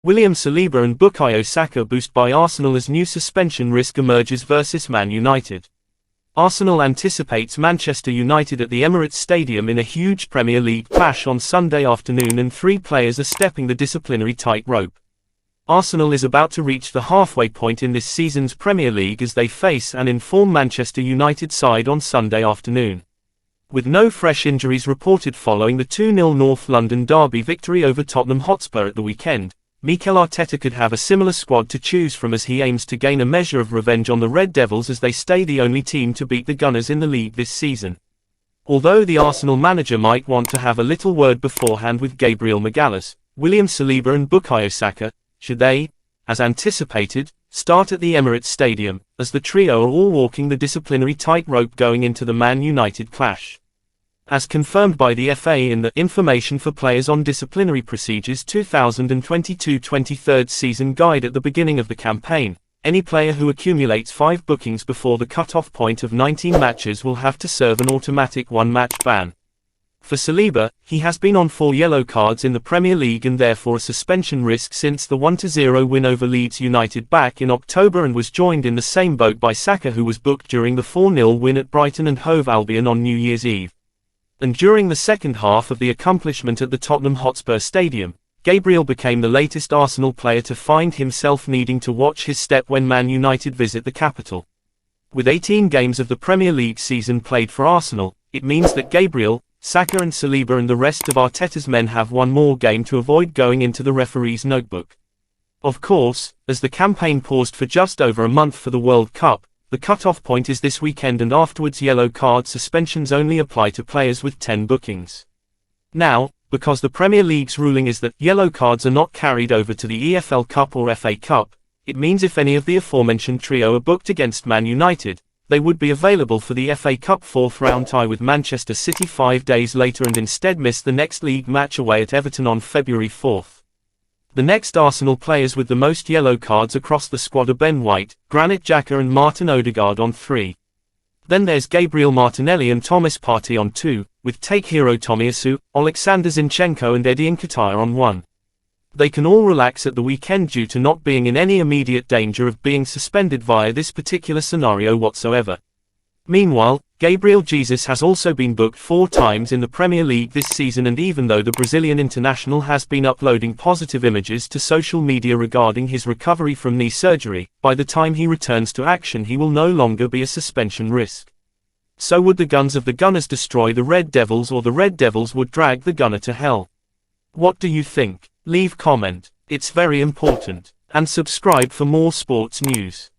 William Saliba and Bukayo Saka boost by Arsenal as new suspension risk emerges versus Man United. Arsenal anticipates Manchester United at the Emirates Stadium in a huge Premier League clash on Sunday afternoon, and three players are stepping the disciplinary tightrope. Arsenal is about to reach the halfway point in this season's Premier League as they face an informed Manchester United side on Sunday afternoon. With no fresh injuries reported following the 2-0 North London derby victory over Tottenham Hotspur at the weekend, Mikel Arteta could have a similar squad to choose from as he aims to gain a measure of revenge on the Red Devils as they stay the only team to beat the Gunners in the league this season. Although the Arsenal manager might want to have a little word beforehand with Gabriel Magalhaes, William Saliba and Bukayo Saka, should they, as anticipated, start at the Emirates Stadium, as the trio are all walking the disciplinary tightrope going into the Man United clash. As confirmed by the FA in the Information for Players on Disciplinary Procedures 2022-23 season guide at the beginning of the campaign, any player who accumulates 5 bookings before the cut-off point of 19 matches will have to serve an automatic 1-match ban. For Saliba, he has been on 4 yellow cards in the Premier League and therefore a suspension risk since the 1-0 win over Leeds United back in October, and was joined in the same boat by Saka, who was booked during the 4-0 win at Brighton and Hove Albion on New Year's Eve. And during the second half of the accomplishment at the Tottenham Hotspur Stadium, Gabriel became the latest Arsenal player to find himself needing to watch his step when Man United visit the capital. With 18 games of the Premier League season played for Arsenal, it means that Gabriel, Saka and Saliba and the rest of Arteta's men have one more game to avoid going into the referee's notebook. Of course, as the campaign paused for just over a month for the World Cup, the cut-off point is this weekend, and afterwards yellow card suspensions only apply to players with 10 bookings. Now, because the Premier League's ruling is that yellow cards are not carried over to the EFL Cup or FA Cup, it means if any of the aforementioned trio are booked against Man United, they would be available for the FA Cup 4th round tie with Manchester City 5 days later, and instead miss the next league match away at Everton on February 4th. The next Arsenal players with the most yellow cards across the squad are Ben White, Granit Xhaka and Martin Odegaard on 3. Then there's Gabriel Martinelli and Thomas Partey on 2, with Takehiro Tomiyasu, Alexander Zinchenko and Eddie Nketiah on 1. They can all relax at the weekend due to not being in any immediate danger of being suspended via this particular scenario whatsoever. Meanwhile, Gabriel Jesus has also been booked 4 times in the Premier League this season, and even though the Brazilian international has been uploading positive images to social media regarding his recovery from knee surgery, by the time he returns to action he will no longer be a suspension risk. So would the guns of the Gunners destroy the Red Devils, or the Red Devils would drag the Gunner to hell? What do you think? Leave comment. It's very important. And subscribe for more sports news.